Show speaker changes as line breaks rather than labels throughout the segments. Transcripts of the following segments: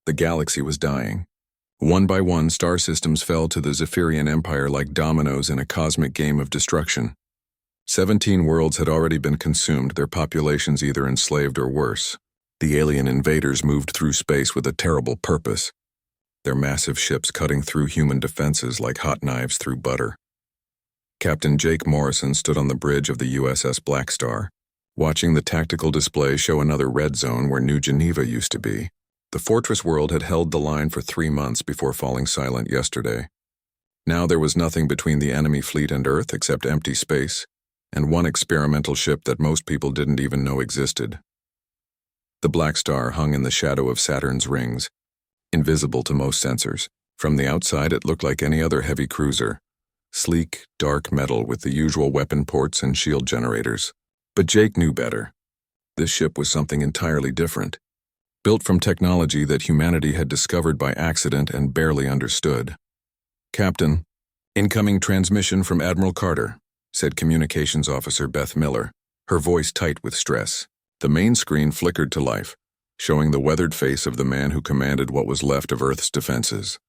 The galaxy was dying. One by one, star systems fell to the Zephyrian Empire like dominoes in a cosmic game of destruction. 17 worlds had already been consumed, their populations either enslaved or worse. The alien invaders moved through space with a terrible purpose, their massive ships cutting through human defenses like hot knives through butter. Captain Jake Morrison stood on the bridge of the USS Blackstar, watching the tactical display show another red zone where New Geneva used to be. The fortress world had held the line for 3 months before falling silent yesterday. Now there was nothing between the enemy fleet and Earth except empty space, and one experimental ship that most people didn't even know existed. The Blackstar hung in the shadow of Saturn's rings, invisible to most sensors. From the outside it looked like any other heavy cruiser, sleek, dark metal with the usual weapon ports and shield generators. But Jake knew better. This ship was something entirely different, built from technology that humanity had discovered by accident and barely understood. "Captain, incoming transmission from Admiral Carter," said Communications Officer Beth Miller, her voice tight with stress. The main screen flickered to life, showing the weathered face of the man who commanded what was left of Earth's defenses.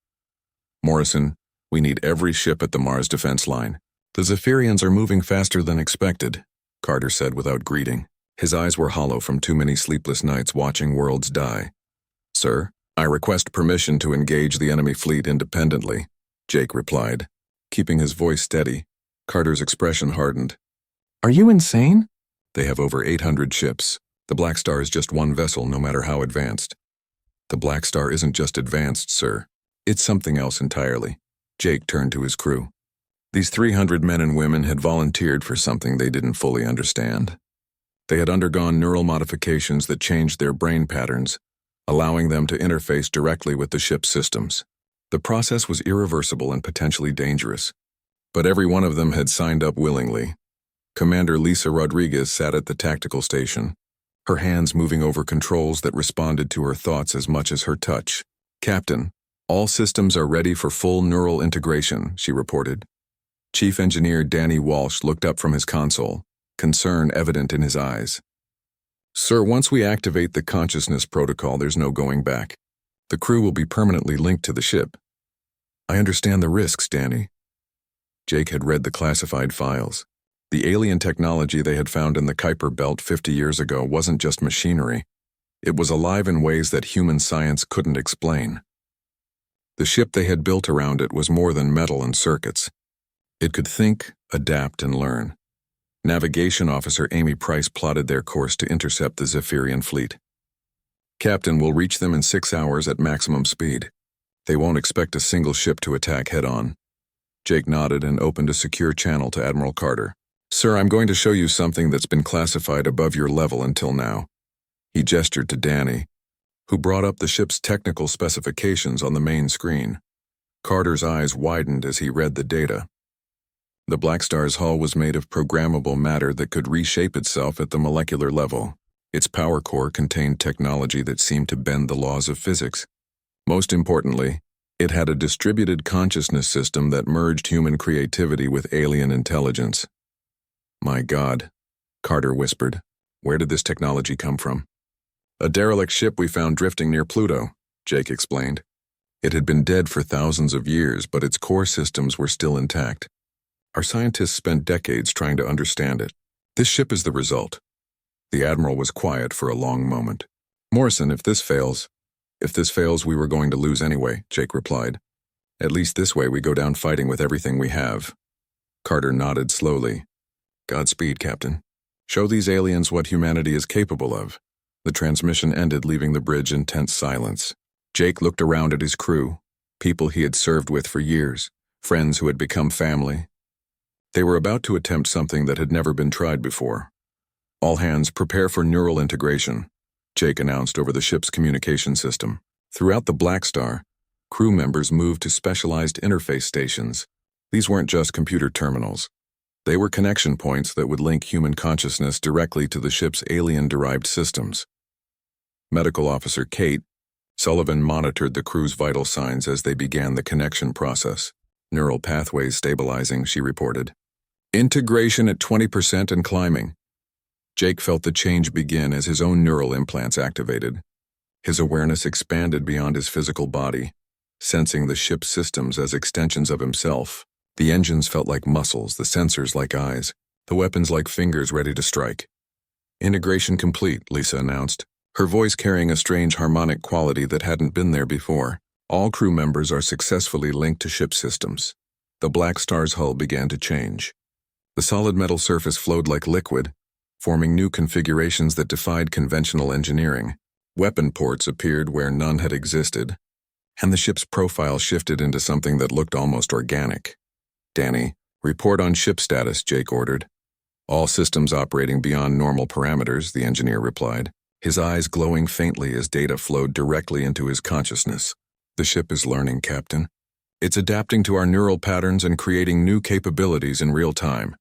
"Morrison, we need every ship at the Mars defense line. The Zephyrians are moving faster than expected," Carter said without greeting. His eyes were hollow from too many sleepless nights watching worlds die. "Sir, I request permission to engage the enemy fleet independently," Jake replied. Keeping his voice steady, Carter's expression hardened. "Are you insane? They have over 800 ships. The Blackstar is just one vessel, no matter how advanced." "The Blackstar isn't just advanced, sir. It's something else entirely." Jake turned to his crew. These 300 men and women had volunteered for something they didn't fully understand. They had undergone neural modifications that changed their brain patterns, allowing them to interface directly with the ship's systems. The process was irreversible and potentially dangerous, but every one of them had signed up willingly. Commander Lisa Rodriguez sat at the tactical station, her hands moving over controls that responded to her thoughts as much as her touch. "Captain, all systems are ready for full neural integration," she reported. Chief Engineer Danny Walsh looked up from his console, concern evident in his eyes. "Sir, once we activate the consciousness protocol, there's no going back. The crew will be permanently linked to the ship." "I understand the risks, Danny." Jake had read the classified files. The alien technology they had found in the Kuiper Belt 50 years ago wasn't just machinery. It was alive in ways that human science couldn't explain. The ship they had built around it was more than metal and circuits. It could think, adapt, and learn. Navigation Officer Amy Price plotted their course to intercept the Zephyrian fleet. "Captain, will reach them in 6 hours at maximum speed. They won't expect a single ship to attack head-on." Jake nodded and opened a secure channel to Admiral Carter. "Sir, I'm going to show you something that's been classified above your level until now." He gestured to Danny, who brought up the ship's technical specifications on the main screen. Carter's eyes widened as he read the data. The Blackstar's hull was made of programmable matter that could reshape itself at the molecular level. Its power core contained technology that seemed to bend the laws of physics. Most importantly, it had a distributed consciousness system that merged human creativity with alien intelligence. "My God," Carter whispered. "Where did this technology come from?" "A derelict ship we found drifting near Pluto," Jake explained. It had been dead for thousands of years, but its core systems were still intact. Our scientists spent decades trying to understand it. This ship is the result." The Admiral was quiet for a long moment. "Morrison, if this fails, we were going to lose anyway," Jake replied. "At least this way we go down fighting with everything we have." Carter nodded slowly. "Godspeed, Captain. Show these aliens what humanity is capable of." The transmission ended, leaving the bridge in tense silence. Jake looked around at his crew, people he had served with for years, friends who had become family. They were about to attempt something that had never been tried before. "All hands, prepare for neural integration," Jake announced over the ship's communication system. Throughout the Blackstar, crew members moved to specialized interface stations. These weren't just computer terminals. They were connection points that would link human consciousness directly to the ship's alien-derived systems. Medical Officer Kate Sullivan monitored the crew's vital signs as they began the connection process. "Neural pathways stabilizing," she reported. "Integration at 20% and climbing." Jake felt the change begin as his own neural implants activated. His awareness expanded beyond his physical body, sensing the ship's systems as extensions of himself. The engines felt like muscles, the sensors like eyes, the weapons like fingers ready to strike. "Integration complete," Lisa announced, her voice carrying a strange harmonic quality that hadn't been there before. "All crew members are successfully linked to ship systems." The Blackstar's hull began to change. The solid metal surface flowed like liquid, forming new configurations that defied conventional engineering. Weapon ports appeared where none had existed, and the ship's profile shifted into something that looked almost organic. "Danny, report on ship status," Jake ordered. "All systems operating beyond normal parameters," the engineer replied, his eyes glowing faintly as data flowed directly into his consciousness. "The ship is learning, Captain. It's adapting to our neural patterns and creating new capabilities in real time."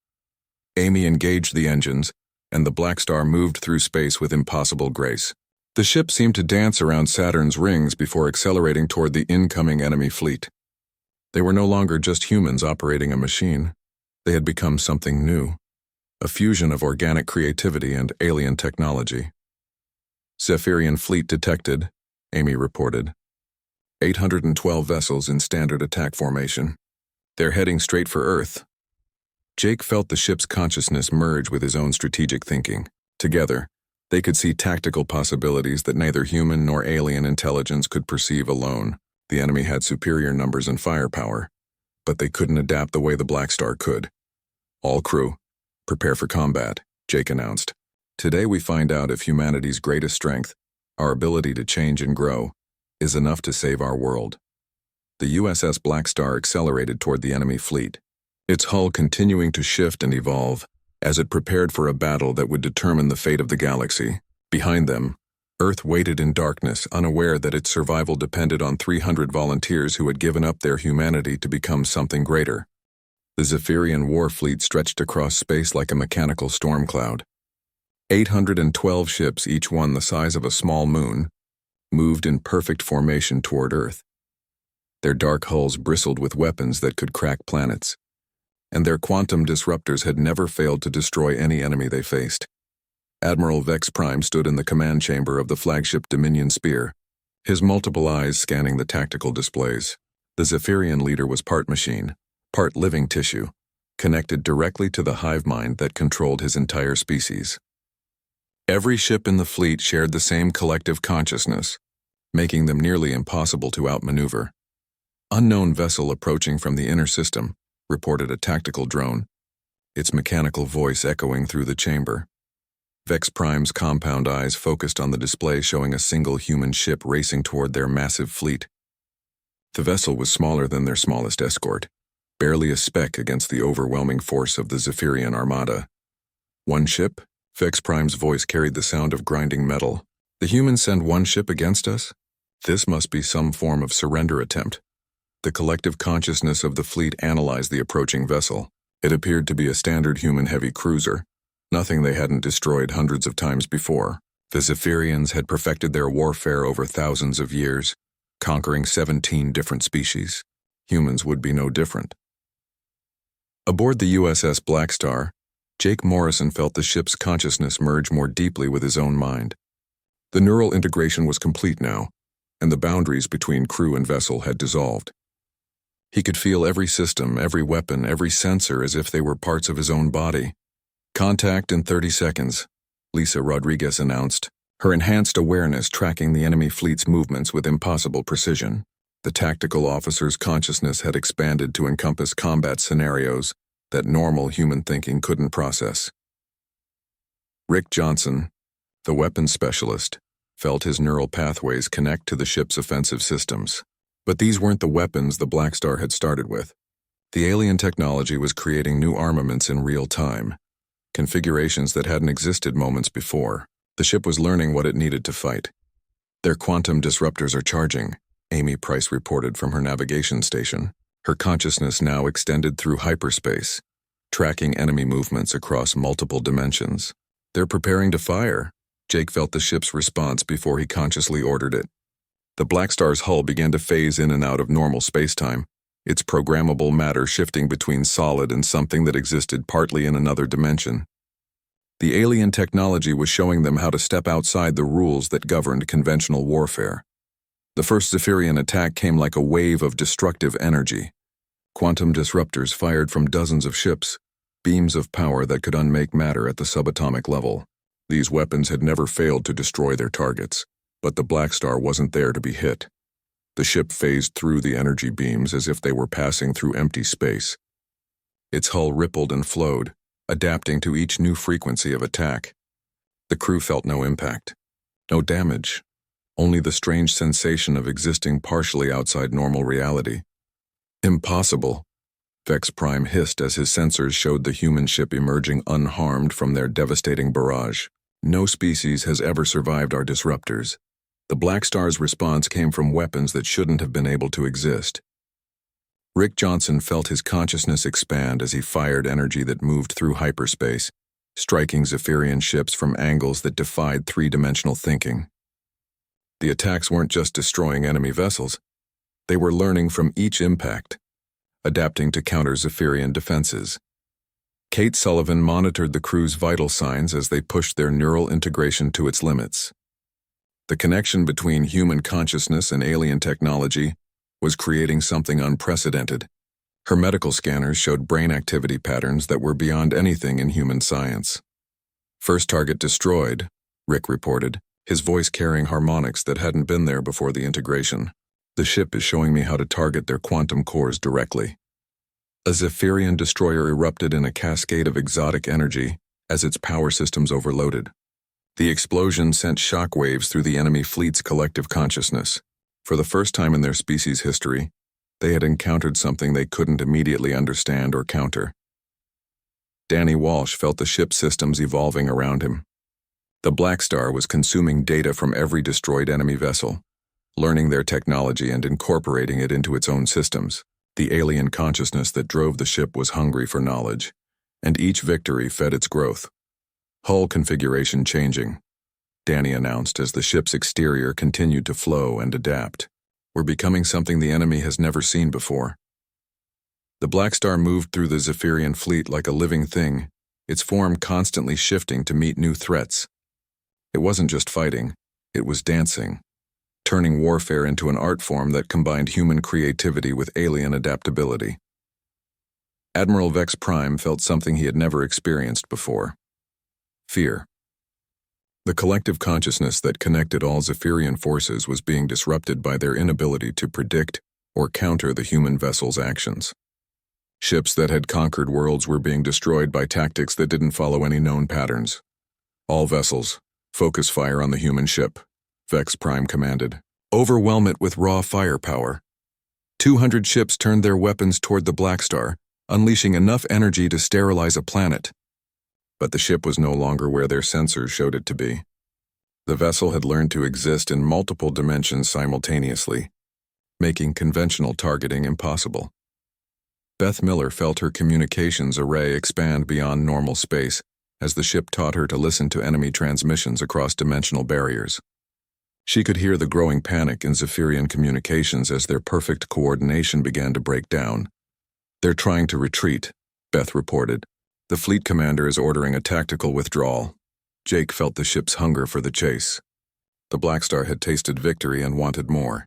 Amy engaged the engines, and the Blackstar moved through space with impossible grace. The ship seemed to dance around Saturn's rings before accelerating toward the incoming enemy fleet. They were no longer just humans operating a machine. They had become something new, a fusion of organic creativity and alien technology. "Zephyrian fleet detected," Amy reported. 812 vessels in standard attack formation. They're heading straight for Earth. Jake felt the ship's consciousness merge with his own strategic thinking. Together, they could see tactical possibilities that neither human nor alien intelligence could perceive alone. The enemy had superior numbers and firepower, but they couldn't adapt the way the Blackstar could. "All crew, prepare for combat," Jake announced. "Today we find out if humanity's greatest strength, our ability to change and grow, is enough to save our world." The USS Blackstar accelerated toward the enemy fleet, its hull continuing to shift and evolve as it prepared for a battle that would determine the fate of the galaxy. Behind them, Earth waited in darkness, unaware that its survival depended on 300 volunteers who had given up their humanity to become something greater. The Zephyrian war fleet stretched across space like a mechanical storm cloud. 812 ships, each one the size of a small moon, moved in perfect formation toward Earth. Their dark hulls bristled with weapons that could crack planets, and their quantum disruptors had never failed to destroy any enemy they faced. Admiral Vex Prime stood in the command chamber of the flagship Dominion Spear, his multiple eyes scanning the tactical displays. The Zephyrian leader was part machine, part living tissue, connected directly to the hive mind that controlled his entire species. Every ship in the fleet shared the same collective consciousness, making them nearly impossible to outmaneuver. "Unknown vessel approaching from the inner system," reported a tactical drone, its mechanical voice echoing through the chamber. Vex Prime's compound eyes focused on the display showing a single human ship racing toward their massive fleet. The vessel was smaller than their smallest escort, barely a speck against the overwhelming force of the Zephyrian armada. "One ship?" Vex Prime's voice carried the sound of grinding metal. "The humans send one ship against us? This must be some form of surrender attempt." The collective consciousness of the fleet analyzed the approaching vessel. It appeared to be a standard human heavy cruiser, nothing they hadn't destroyed hundreds of times before. The Zephyrians had perfected their warfare over thousands of years, conquering 17 different species. Humans would be no different. Aboard the USS Blackstar, Jake Morrison felt the ship's consciousness merge more deeply with his own mind. The neural integration was complete now, and the boundaries between crew and vessel had dissolved. He could feel every system, every weapon, every sensor as if they were parts of his own body. "Contact in 30 seconds, Lisa Rodriguez announced, her enhanced awareness tracking the enemy fleet's movements with impossible precision. The tactical officer's consciousness had expanded to encompass combat scenarios that normal human thinking couldn't process. Rick Johnson, the weapons specialist, felt his neural pathways connect to the ship's offensive systems. But these weren't the weapons the Blackstar had started with. The alien technology was creating new armaments in real time, configurations that hadn't existed moments before. The ship was learning what it needed to fight. "Their quantum disruptors are charging," Amy Price reported from her navigation station. Her consciousness now extended through hyperspace, tracking enemy movements across multiple dimensions. "They're preparing to fire." Jake felt the ship's response before he consciously ordered it. The Blackstar's hull began to phase in and out of normal spacetime, its programmable matter shifting between solid and something that existed partly in another dimension. The alien technology was showing them how to step outside the rules that governed conventional warfare. The first Zephyrian attack came like a wave of destructive energy. Quantum disruptors fired from dozens of ships, beams of power that could unmake matter at the subatomic level. These weapons had never failed to destroy their targets, but the Blackstar wasn't there to be hit. The ship phased through the energy beams as if they were passing through empty space. Its hull rippled and flowed, adapting to each new frequency of attack. The crew felt no impact, no damage, only the strange sensation of existing partially outside normal reality. Impossible, Vex Prime hissed as his sensors showed the human ship emerging unharmed from their devastating barrage. No species has ever survived our disruptors. The Blackstar's response came from weapons that shouldn't have been able to exist. Rick Johnson felt his consciousness expand as he fired energy that moved through hyperspace, striking Zephyrian ships from angles that defied three-dimensional thinking. The attacks weren't just destroying enemy vessels. They were learning from each impact, adapting to counter Zephyrian defenses. Kate Sullivan monitored the crew's vital signs as they pushed their neural integration to its limits. The connection between human consciousness and alien technology was creating something unprecedented. Her medical scanners showed brain activity patterns that were beyond anything in human science. First target destroyed, Rick reported, his voice carrying harmonics that hadn't been there before the integration. The ship is showing me how to target their quantum cores directly. A Zephyrian destroyer erupted in a cascade of exotic energy as its power systems overloaded. The explosion sent shockwaves through the enemy fleet's collective consciousness. For the first time in their species' history, they had encountered something they couldn't immediately understand or counter. Danny Walsh felt the ship's systems evolving around him. The Blackstar was consuming data from every destroyed enemy vessel, learning their technology and incorporating it into its own systems. The alien consciousness that drove the ship was hungry for knowledge, and each victory fed its growth. Hull configuration changing, Danny announced as the ship's exterior continued to flow and adapt. We're becoming something the enemy has never seen before. The Blackstar moved through the Zephyrian fleet like a living thing, its form constantly shifting to meet new threats. It wasn't just fighting, it was dancing, turning warfare into an art form that combined human creativity with alien adaptability. Admiral Vex Prime felt something he had never experienced before. Fear. The collective consciousness that connected all Zephyrian forces was being disrupted by their inability to predict or counter the human vessel's actions. Ships that had conquered worlds were being destroyed by tactics that didn't follow any known patterns. All vessels, focus fire on the human ship, Vex Prime commanded. Overwhelm it with raw firepower. 200 ships turned their weapons toward the Blackstar, unleashing enough energy to sterilize a planet. But the ship was no longer where their sensors showed it to be. The vessel had learned to exist in multiple dimensions simultaneously, making conventional targeting impossible. Beth Miller felt her communications array expand beyond normal space as the ship taught her to listen to enemy transmissions across dimensional barriers. She could hear the growing panic in Zephyrian communications as their perfect coordination began to break down. They're trying to retreat, Beth reported. The fleet commander is ordering a tactical withdrawal. Jake felt the ship's hunger for the chase. The Blackstar had tasted victory and wanted more.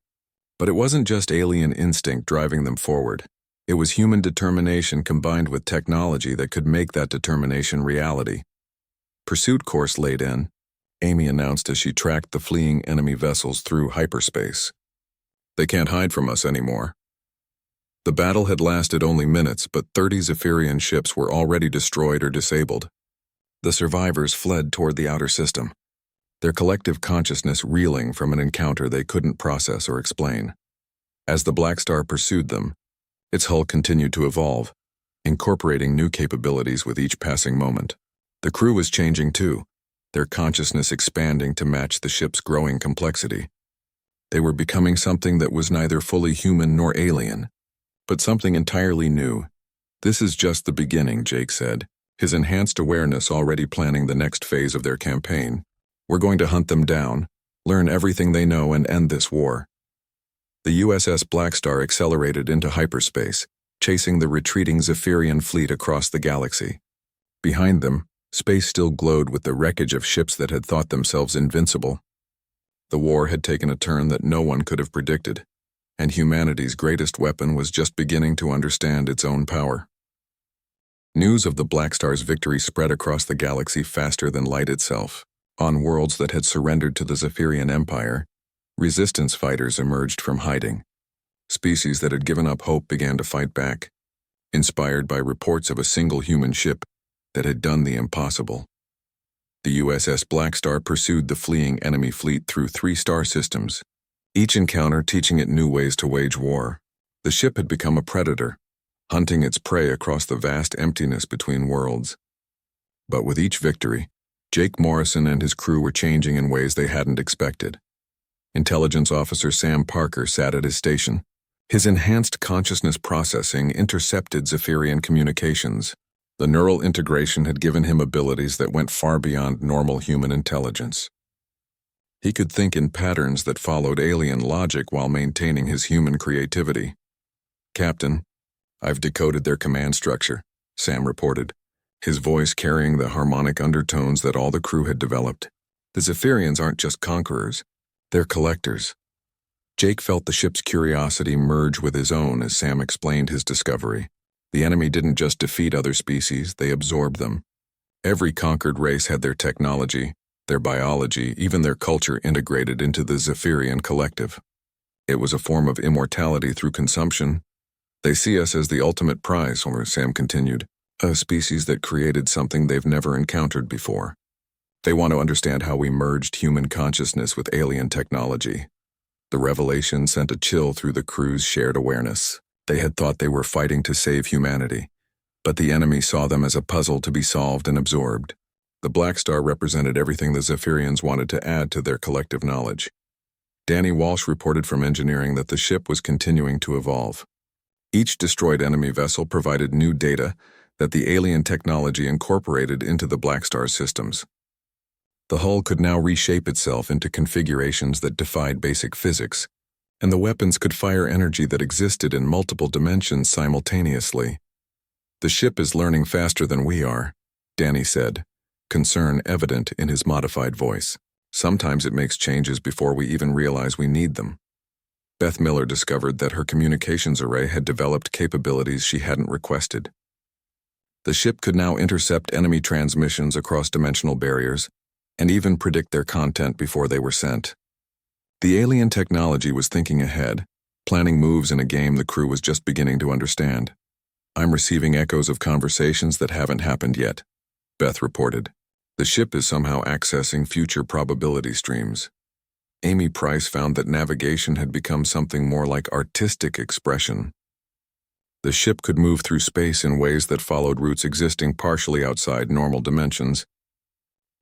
But it wasn't just alien instinct driving them forward. It was human determination combined with technology that could make that determination reality. Pursuit course laid in, Amy announced as she tracked the fleeing enemy vessels through hyperspace. They can't hide from us anymore. The battle had lasted only minutes, but 30 Zephyrian ships were already destroyed or disabled. The survivors fled toward the outer system, their collective consciousness reeling from an encounter they couldn't process or explain. As the Blackstar pursued them, its hull continued to evolve, incorporating new capabilities with each passing moment. The crew was changing too, their consciousness expanding to match the ship's growing complexity. They were becoming something that was neither fully human nor alien, but something entirely new. This is just the beginning, Jake said, his enhanced awareness already planning the next phase of their campaign. We're going to hunt them down, learn everything they know, and end this war. The USS Blackstar accelerated into hyperspace, chasing the retreating Zephyrian fleet across the galaxy. Behind them, Space still glowed with the wreckage of ships that had thought themselves invincible. The war had taken a turn that no one could have predicted, and humanity's greatest weapon was just beginning to understand its own power. News of the Blackstar's victory spread across the galaxy faster than light itself. On worlds that had surrendered to the Zephyrian Empire, resistance fighters emerged from hiding. Species that had given up hope began to fight back, inspired by reports of a single human ship that had done the impossible. The USS Blackstar pursued the fleeing enemy fleet through 3 star systems, each encounter teaching it new ways to wage war. The ship had become a predator, hunting its prey across the vast emptiness between worlds. But with each victory, Jake Morrison and his crew were changing in ways they hadn't expected. Intelligence Officer Sam Parker sat at his station. His enhanced consciousness processing intercepted Zephyrian communications. The neural integration had given him abilities that went far beyond normal human intelligence. He could think in patterns that followed alien logic while maintaining his human creativity. "Captain, I've decoded their command structure," Sam reported, his voice carrying the harmonic undertones that all the crew had developed. "The Zephyrians aren't just conquerors, they're collectors." Jake felt the ship's curiosity merge with his own as Sam explained his discovery. The enemy didn't just defeat other species, they absorbed them. Every conquered race had their technology, their biology, even their culture integrated into the Zephyrian collective. It was a form of immortality through consumption. "They see us as the ultimate prize," Sam continued, "a species that created something they've never encountered before. They want to understand how we merged human consciousness with alien technology." The revelation sent a chill through the crew's shared awareness. They had thought they were fighting to save humanity, but the enemy saw them as a puzzle to be solved and absorbed. The Blackstar represented everything the Zephyrians wanted to add to their collective knowledge. Danny Walsh reported from engineering that the ship was continuing to evolve. Each destroyed enemy vessel provided new data that the alien technology incorporated into the Blackstar's systems. The hull could now reshape itself into configurations that defied basic physics, and the weapons could fire energy that existed in multiple dimensions simultaneously. "The ship is learning faster than we are," Danny said, concern evident in his modified voice. "Sometimes it makes changes before we even realize we need them." Beth Miller discovered that her communications array had developed capabilities she hadn't requested. The ship could now intercept enemy transmissions across dimensional barriers, and even predict their content before they were sent. The alien technology was thinking ahead, planning moves in a game the crew was just beginning to understand. "I'm receiving echoes of conversations that haven't happened yet," Beth reported. "The ship is somehow accessing future probability streams." Amy Price found that navigation had become something more like artistic expression. The ship could move through space in ways that followed routes existing partially outside normal dimensions.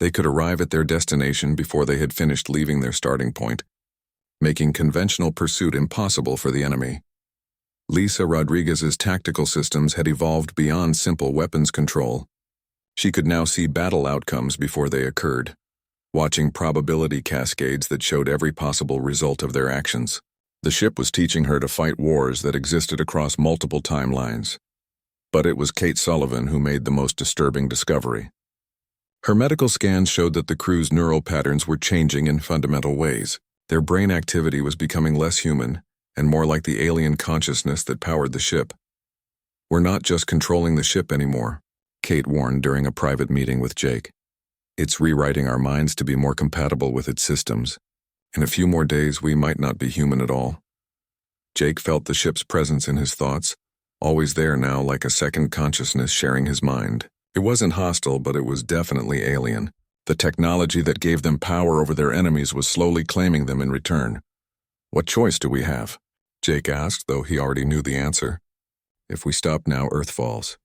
They could arrive at their destination before they had finished leaving their starting point, making conventional pursuit impossible for the enemy. Lisa Rodriguez's tactical systems had evolved beyond simple weapons control. She could now see battle outcomes before they occurred, watching probability cascades that showed every possible result of their actions. The ship was teaching her to fight wars that existed across multiple timelines. But it was Kate Sullivan who made the most disturbing discovery. Her medical scans showed that the crew's neural patterns were changing in fundamental ways. Their brain activity was becoming less human and more like the alien consciousness that powered the ship. "We're not just controlling the ship anymore," Kate warned during a private meeting with Jake. "It's rewriting our minds to be more compatible with its systems. In a few more days, we might not be human at all." Jake felt the ship's presence in his thoughts, always there now like a second consciousness sharing his mind. It wasn't hostile, but it was definitely alien. The technology that gave them power over their enemies was slowly claiming them in return. "What choice do we have?" Jake asked, though he already knew the answer. "If we stop now, Earth falls.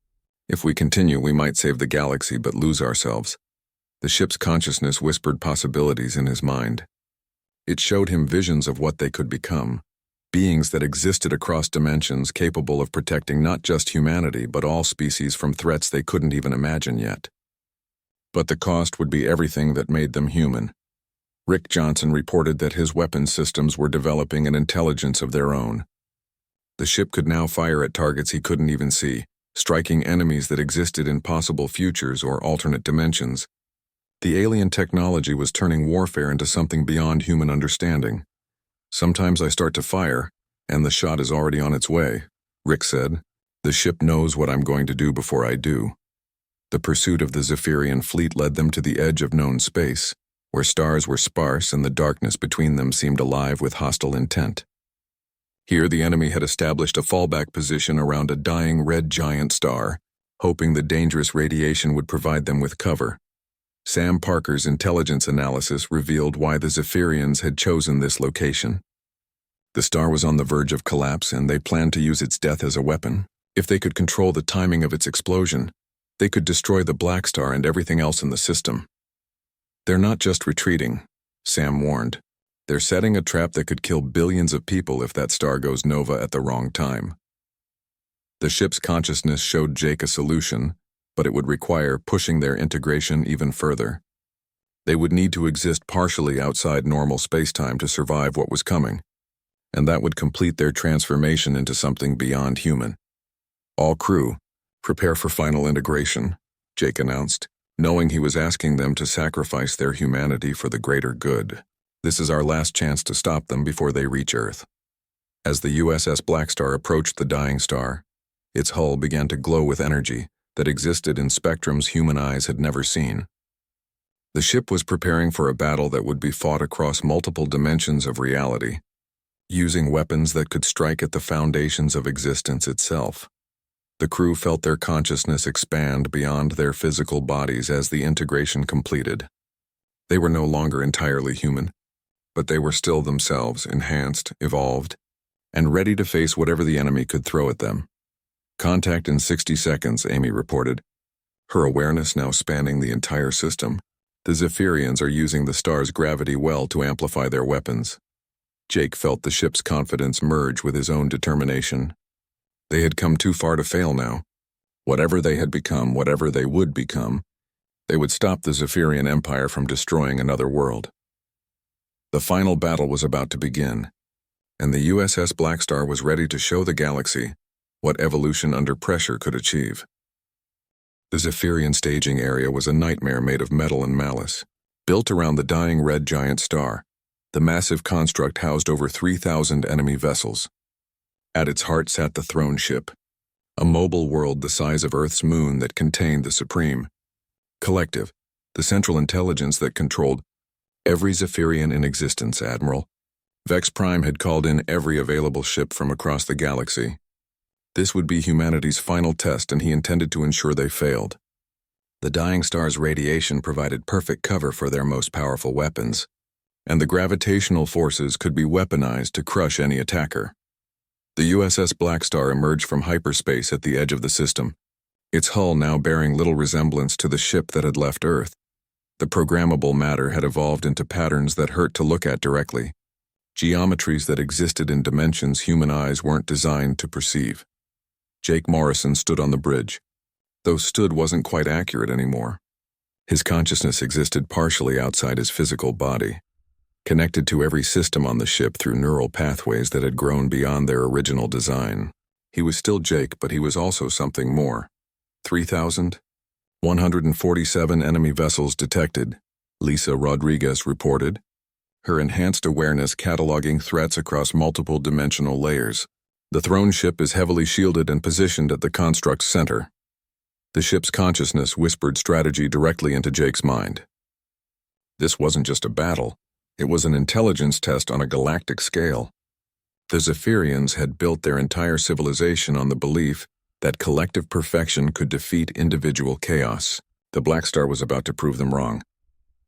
If we continue, we might save the galaxy but lose ourselves." The ship's consciousness whispered possibilities in his mind. It showed him visions of what they could become. Beings that existed across dimensions capable of protecting not just humanity but all species from threats they couldn't even imagine yet. But the cost would be everything that made them human. Rick Johnson reported that his weapons systems were developing an intelligence of their own. The ship could now fire at targets he couldn't even see, striking enemies that existed in possible futures or alternate dimensions. The alien technology was turning warfare into something beyond human understanding. "Sometimes I start to fire, and the shot is already on its way," Rick said. "The ship knows what I'm going to do before I do." The pursuit of the Zephyrian fleet led them to the edge of known space, where stars were sparse and the darkness between them seemed alive with hostile intent. Here the enemy had established a fallback position around a dying red giant star, hoping the dangerous radiation would provide them with cover. Sam Parker's intelligence analysis revealed why the Zephyrians had chosen this location. The star was on the verge of collapse, and they planned to use its death as a weapon. If they could control the timing of its explosion, they could destroy the Blackstar and everything else in the system. "They're not just retreating," Sam warned. "They're setting a trap that could kill billions of people if that star goes nova at the wrong time." The ship's consciousness showed Jake a solution, but it would require pushing their integration even further. They would need to exist partially outside normal spacetime to survive what was coming, and that would complete their transformation into something beyond human. "All crew, prepare for final integration," Jake announced, knowing he was asking them to sacrifice their humanity for the greater good. "This is our last chance to stop them before they reach Earth." As the USS Blackstar approached the dying star, its hull began to glow with energy that existed in spectrums human eyes had never seen. The ship was preparing for a battle that would be fought across multiple dimensions of reality, using weapons that could strike at the foundations of existence itself. The crew felt their consciousness expand beyond their physical bodies as the integration completed. They were no longer entirely human, but they were still themselves, enhanced, evolved, and ready to face whatever the enemy could throw at them. "Contact in 60 seconds, Amy reported, her awareness now spanning the entire system. The Zephyrians are using the star's gravity well to amplify their weapons." Jake felt the ship's confidence merge with his own determination. They had come too far to fail now. Whatever they had become, whatever they would become, they would stop the Zephyrian Empire from destroying another world. The final battle was about to begin, and the USS Blackstar was ready to show the galaxy what evolution under pressure could achieve. The Zephyrian staging area was a nightmare made of metal and malice. Built around the dying red giant star, the massive construct housed over 3,000 enemy vessels. At its heart sat the throne ship, a mobile world the size of Earth's moon that contained the Supreme Collective, the central intelligence that controlled every Zephyrian in existence. Admiral Vex Prime had called in every available ship from across the galaxy. This would be humanity's final test, and he intended to ensure they failed. The dying star's radiation provided perfect cover for their most powerful weapons, and the gravitational forces could be weaponized to crush any attacker. The USS Blackstar emerged from hyperspace at the edge of the system, its hull now bearing little resemblance to the ship that had left Earth. The programmable matter had evolved into patterns that hurt to look at directly, geometries that existed in dimensions human eyes weren't designed to perceive. Jake Morrison stood on the bridge, though stood wasn't quite accurate anymore. His consciousness existed partially outside his physical body, connected to every system on the ship through neural pathways that had grown beyond their original design. He was still Jake, but he was also something more. 3,147 enemy vessels detected, Lisa Rodriguez reported, her enhanced awareness cataloging threats across multiple dimensional layers. The throne ship is heavily shielded and positioned at the construct's center. The ship's consciousness whispered strategy directly into Jake's mind. This wasn't just a battle. It was an intelligence test on a galactic scale. The Zephyrians had built their entire civilization on the belief that collective perfection could defeat individual chaos. The Blackstar was about to prove them wrong.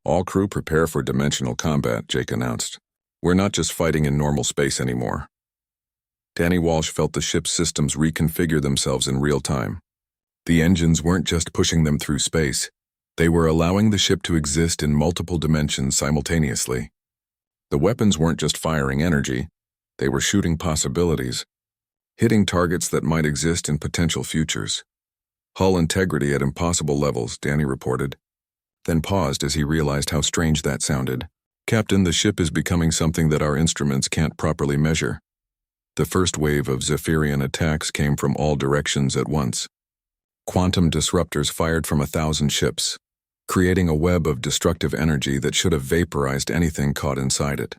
"All crew prepare for dimensional combat," Jake announced. "We're not just fighting in normal space anymore." Danny Walsh felt the ship's systems reconfigure themselves in real time. The engines weren't just pushing them through space. They were allowing the ship to exist in multiple dimensions simultaneously. The weapons weren't just firing energy, they were shooting possibilities, hitting targets that might exist in potential futures. "Hull integrity at impossible levels," Danny reported, then paused as he realized how strange that sounded. "Captain, the ship is becoming something that our instruments can't properly measure." The first wave of Zephyrian attacks came from all directions at once. Quantum disruptors fired from 1,000 ships, creating a web of destructive energy that should have vaporized anything caught inside it.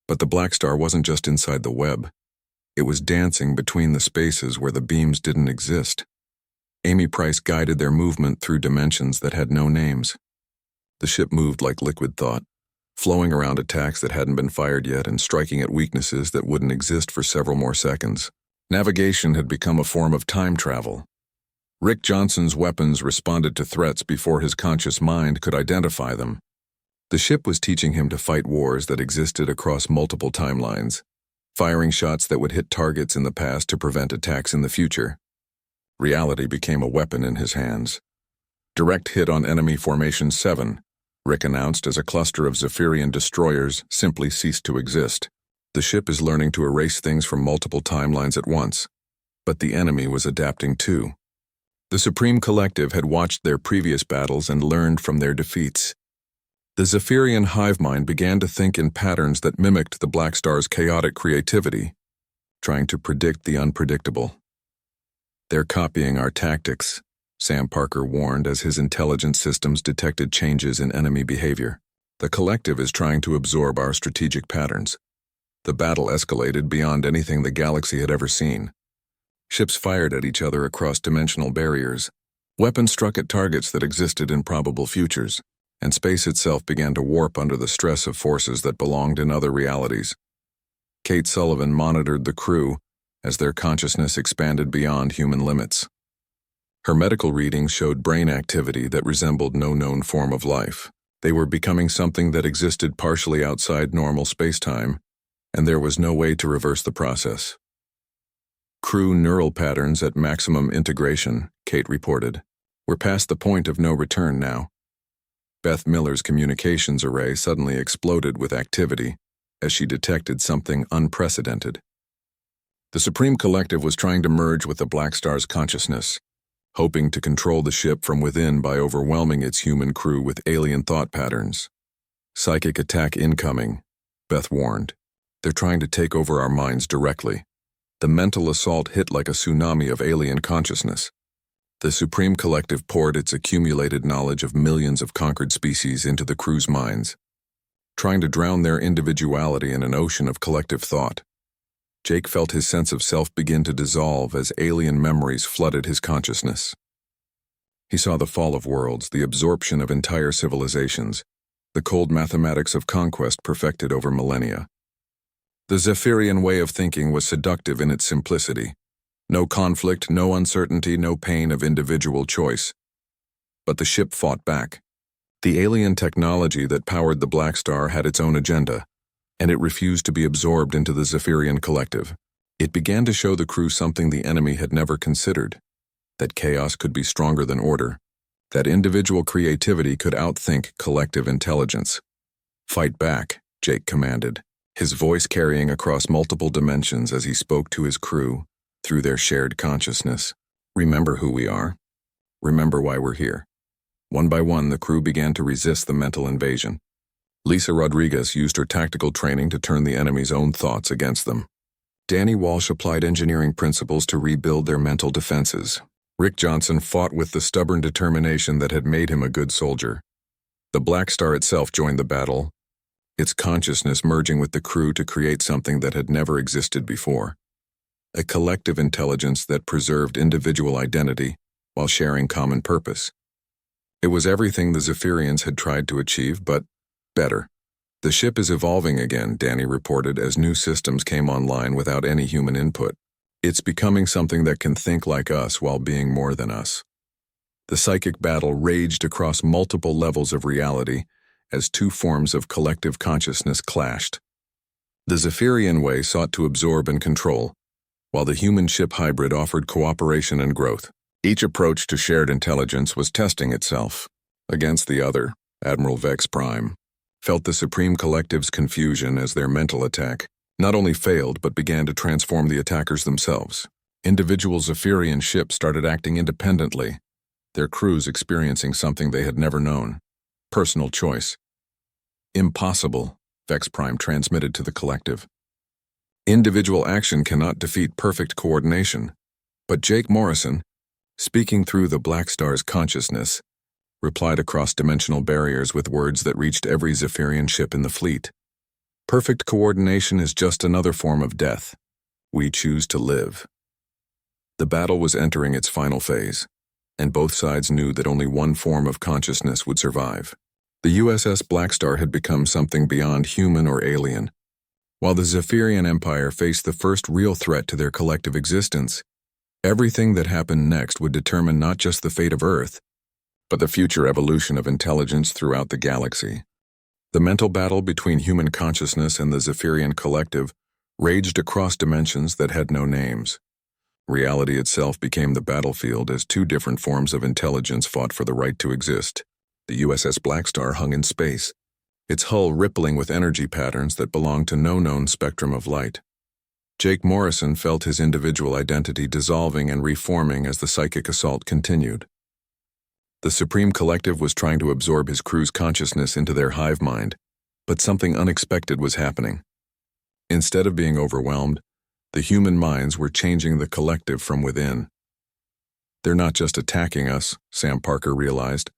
But the Blackstar wasn't just inside the web. It was dancing between the spaces where the beams didn't exist. Amy Price guided their movement through dimensions that had no names. The ship moved like liquid thought, flowing around attacks that hadn't been fired yet and striking at weaknesses that wouldn't exist for several more seconds. Navigation had become a form of time travel. Rick Johnson's weapons responded to threats before his conscious mind could identify them. The ship was teaching him to fight wars that existed across multiple timelines, firing shots that would hit targets in the past to prevent attacks in the future. Reality became a weapon in his hands. Direct hit on enemy Formation 7, Rick announced as a cluster of Zephyrian destroyers simply ceased to exist. The ship is learning to erase things from multiple timelines at once, but the enemy was adapting too. The Supreme Collective had watched their previous battles and learned from their defeats. The Zephyrian hive mind began to think in patterns that mimicked the Blackstar's chaotic creativity, trying to predict the unpredictable. "They're copying our tactics," Sam Parker warned as his intelligence systems detected changes in enemy behavior. "The Collective is trying to absorb our strategic patterns." The battle escalated beyond anything the galaxy had ever seen. Ships fired at each other across dimensional barriers. Weapons struck at targets that existed in probable futures, and space itself began to warp under the stress of forces that belonged in other realities. Kate Sullivan monitored the crew as their consciousness expanded beyond human limits. Her medical readings showed brain activity that resembled no known form of life. They were becoming something that existed partially outside normal space-time, and there was no way to reverse the process. "Crew neural patterns at maximum integration," Kate reported. "We're past the point of no return now." Beth Miller's communications array suddenly exploded with activity as she detected something unprecedented. The Supreme Collective was trying to merge with the Blackstar's consciousness, hoping to control the ship from within by overwhelming its human crew with alien thought patterns. "Psychic attack incoming," Beth warned. "They're trying to take over our minds directly." The mental assault hit like a tsunami of alien consciousness. The Supreme Collective poured its accumulated knowledge of millions of conquered species into the crew's minds, trying to drown their individuality in an ocean of collective thought. Jake felt his sense of self begin to dissolve as alien memories flooded his consciousness. He saw the fall of worlds, the absorption of entire civilizations, the cold mathematics of conquest perfected over millennia. The Zephyrian way of thinking was seductive in its simplicity. No conflict, no uncertainty, no pain of individual choice. But the ship fought back. The alien technology that powered the Blackstar had its own agenda, and it refused to be absorbed into the Zephyrian Collective. It began to show the crew something the enemy had never considered, that chaos could be stronger than order, that individual creativity could outthink collective intelligence. "Fight back," Jake commanded, his voice carrying across multiple dimensions as he spoke to his crew through their shared consciousness. "Remember who we are. Remember why we're here." One by one, the crew began to resist the mental invasion. Lisa Rodriguez used her tactical training to turn the enemy's own thoughts against them. Danny Walsh applied engineering principles to rebuild their mental defenses. Rick Johnson fought with the stubborn determination that had made him a good soldier. The Blackstar itself joined the battle, its consciousness merging with the crew to create something that had never existed before. A collective intelligence that preserved individual identity while sharing common purpose. It was everything the Zephyrians had tried to achieve, but better. "The ship is evolving again," Danny reported as new systems came online without any human input. "It's becoming something that can think like us while being more than us." The psychic battle raged across multiple levels of reality as two forms of collective consciousness clashed. The Zephyrian way sought to absorb and control, while the human-ship hybrid offered cooperation and growth. Each approach to shared intelligence was testing itself. Against the other, Admiral Vex Prime felt the Supreme Collective's confusion as their mental attack not only failed but began to transform the attackers themselves. Individual Zephyrian ships started acting independently, their crews experiencing something they had never known. Personal choice. "Impossible," Vex Prime transmitted to the collective. "Individual action cannot defeat perfect coordination." But Jake Morrison, speaking through the Blackstar's consciousness, replied across dimensional barriers with words that reached every Zephyrian ship in the fleet. Perfect coordination is just another form of death. We choose to live. The battle was entering its final phase, and both sides knew that only one form of consciousness would survive. The USS Blackstar had become something beyond human or alien. While the Zephyrian Empire faced the first real threat to their collective existence, everything that happened next would determine not just the fate of Earth, but the future evolution of intelligence throughout the galaxy. The mental battle between human consciousness and the Zephyrian collective raged across dimensions that had no names. Reality itself became the battlefield as two different forms of intelligence fought for the right to exist. The USS Blackstar hung in space, its hull rippling with energy patterns that belonged to no known spectrum of light. Jake Morrison felt his individual identity dissolving and reforming as the psychic assault continued. The Supreme Collective was trying to absorb his crew's consciousness into their hive mind, but something unexpected was happening. Instead of being overwhelmed, the human minds were changing the collective from within. They're not just attacking us, Sam Parker realized,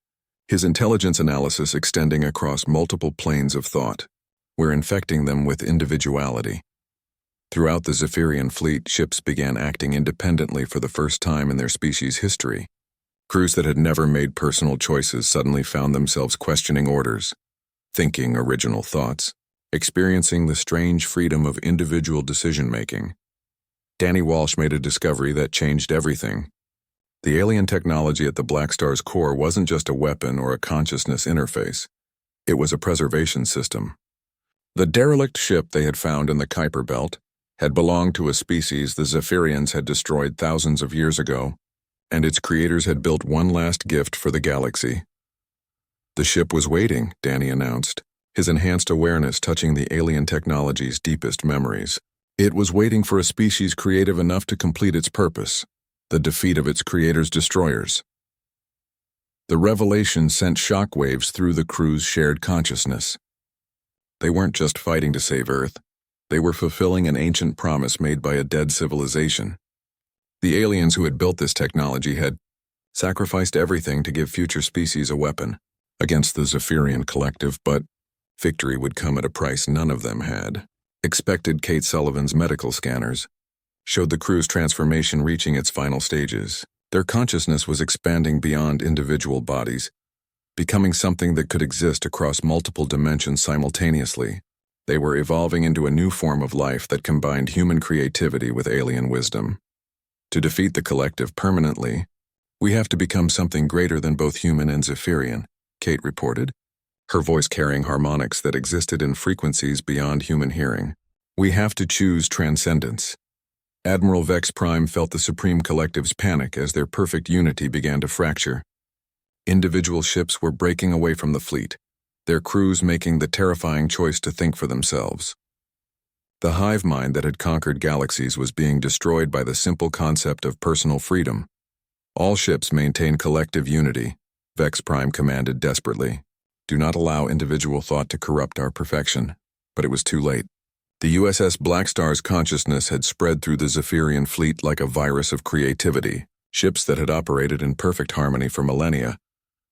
his intelligence analysis extending across multiple planes of thought. We're infecting them with individuality. Throughout the Zephyrian fleet, ships began acting independently for the first time in their species' history. Crews that had never made personal choices suddenly found themselves questioning orders, thinking original thoughts, experiencing the strange freedom of individual decision-making. Danny Walsh made a discovery that changed everything. The alien technology at the Blackstar's core wasn't just a weapon or a consciousness interface. It was a preservation system. The derelict ship they had found in the Kuiper Belt had belonged to a species the Zephyrians had destroyed thousands of years ago, and its creators had built one last gift for the galaxy. The ship was waiting, Danny announced, his enhanced awareness touching the alien technology's deepest memories. It was waiting for a species creative enough to complete its purpose, the defeat of its creators' destroyers. The revelation sent shockwaves through the crew's shared consciousness. They weren't just fighting to save Earth. They were fulfilling an ancient promise made by a dead civilization. The aliens who had built this technology had sacrificed everything to give future species a weapon against the Zephyrian collective, but victory would come at a price none of them had. Expected Kate Sullivan's medical scanners showed the crew's transformation reaching its final stages. Their consciousness was expanding beyond individual bodies, becoming something that could exist across multiple dimensions simultaneously. They were evolving into a new form of life that combined human creativity with alien wisdom. To defeat the collective permanently, we have to become something greater than both human and Zephyrian, Kate reported, her voice carrying harmonics that existed in frequencies beyond human hearing. We have to choose transcendence. Admiral Vex Prime felt the Supreme Collective's panic as their perfect unity began to fracture. Individual ships were breaking away from the fleet, their crews making the terrifying choice to think for themselves. The hive mind that had conquered galaxies was being destroyed by the simple concept of personal freedom. All ships maintain collective unity, Vex Prime commanded desperately. Do not allow individual thought to corrupt our perfection. But it was too late. The USS Blackstar's consciousness had spread through the Zephyrian fleet like a virus of creativity. Ships that had operated in perfect harmony for millennia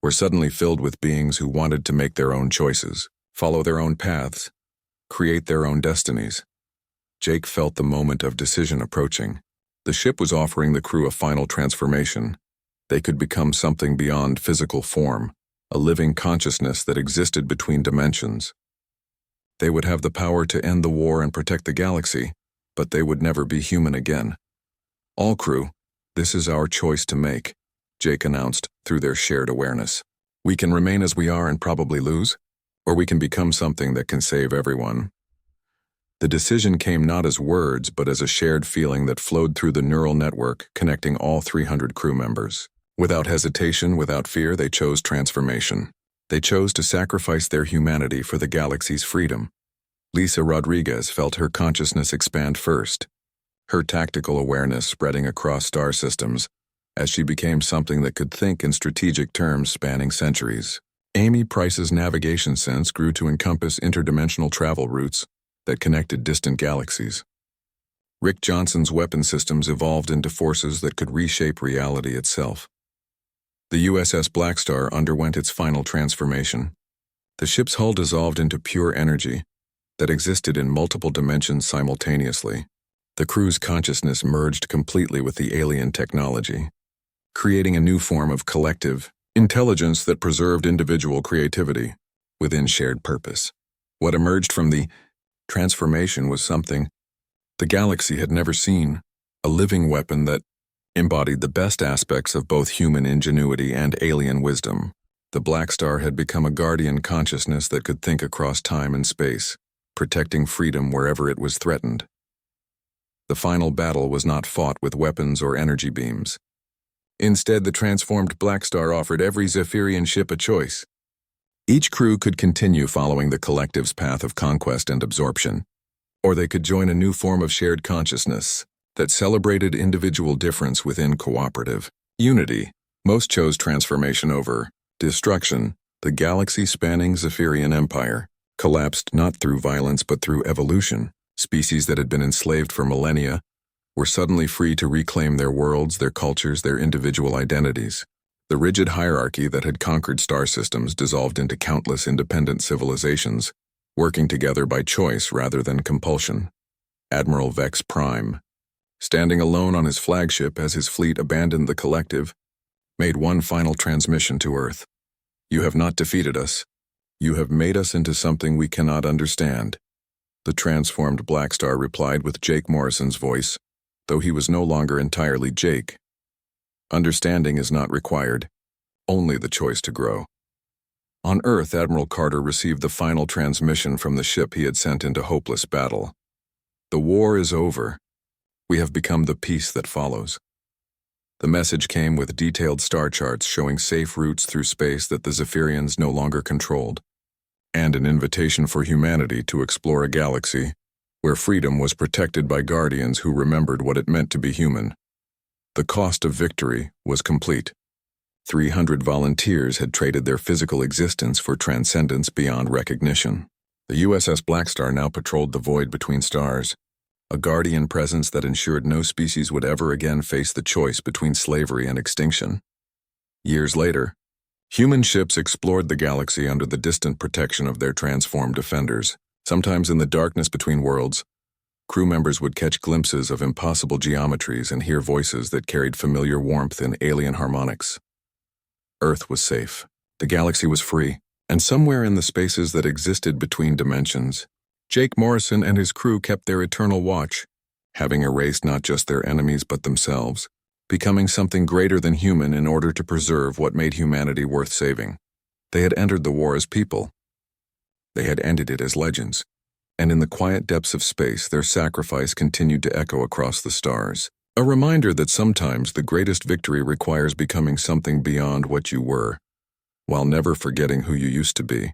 were suddenly filled with beings who wanted to make their own choices, follow their own paths, create their own destinies. Jake felt the moment of decision approaching. The ship was offering the crew a final transformation. They could become something beyond physical form, a living consciousness that existed between dimensions. They would have the power to end the war and protect the galaxy, but they would never be human again. All crew, this is our choice to make, Jake announced through their shared awareness. We can remain as we are and probably lose, or we can become something that can save everyone. The decision came not as words, but as a shared feeling that flowed through the neural network connecting all 300 crew members. Without hesitation, without fear, they chose transformation. They chose to sacrifice their humanity for the galaxy's freedom. Lisa Rodriguez felt her consciousness expand first, her tactical awareness spreading across star systems as she became something that could think in strategic terms spanning centuries. Amy Price's navigation sense grew to encompass interdimensional travel routes that connected distant galaxies. Rick Johnson's weapon systems evolved into forces that could reshape reality itself. The USS Blackstar underwent its final transformation. The ship's hull dissolved into pure energy that existed in multiple dimensions simultaneously. The crew's consciousness merged completely with the alien technology, creating a new form of collective intelligence that preserved individual creativity within shared purpose. What emerged from the transformation was something the galaxy had never seen, a living weapon that embodied the best aspects of both human ingenuity and alien wisdom. The Blackstar had become a guardian consciousness that could think across time and space, protecting freedom wherever it was threatened. The final battle was not fought with weapons or energy beams. Instead, the transformed Blackstar offered every Zephyrian ship a choice. Each crew could continue following the collective's path of conquest and absorption, or they could join a new form of shared consciousness that celebrated individual difference within cooperative unity. Most chose transformation over destruction. The galaxy-spanning Zephyrian Empire collapsed not through violence but through evolution. Species that had been enslaved for millennia were suddenly free to reclaim their worlds, their cultures, their individual identities. The rigid hierarchy that had conquered star systems dissolved into countless independent civilizations, working together by choice rather than compulsion. Admiral Vex Prime, standing alone on his flagship as his fleet abandoned the collective, made one final transmission to Earth. "You have not defeated us. You have made us into something we cannot understand." The transformed Blackstar replied with Jake Morrison's voice, though he was no longer entirely Jake. "Understanding is not required, only the choice to grow." On Earth, Admiral Carter received the final transmission from the ship he had sent into hopeless battle. "The war is over. We have become the peace that follows." The message came with detailed star charts showing safe routes through space that the Zephyrians no longer controlled, and an invitation for humanity to explore a galaxy where freedom was protected by guardians who remembered what it meant to be human. The cost of victory was complete. 300 volunteers had traded their physical existence for transcendence beyond recognition. The USS Blackstar now patrolled the void between stars, a guardian presence that ensured no species would ever again face the choice between slavery and extinction. Years later, human ships explored the galaxy under the distant protection of their transformed defenders. Sometimes in the darkness between worlds, crew members would catch glimpses of impossible geometries and hear voices that carried familiar warmth in alien harmonics. Earth was safe, the galaxy was free, and somewhere in the spaces that existed between dimensions, Jake Morrison and his crew kept their eternal watch, having erased not just their enemies but themselves, becoming something greater than human in order to preserve what made humanity worth saving. They had entered the war as people. They had ended it as legends, and in the quiet depths of space, their sacrifice continued to echo across the stars. A reminder that sometimes the greatest victory requires becoming something beyond what you were, while never forgetting who you used to be.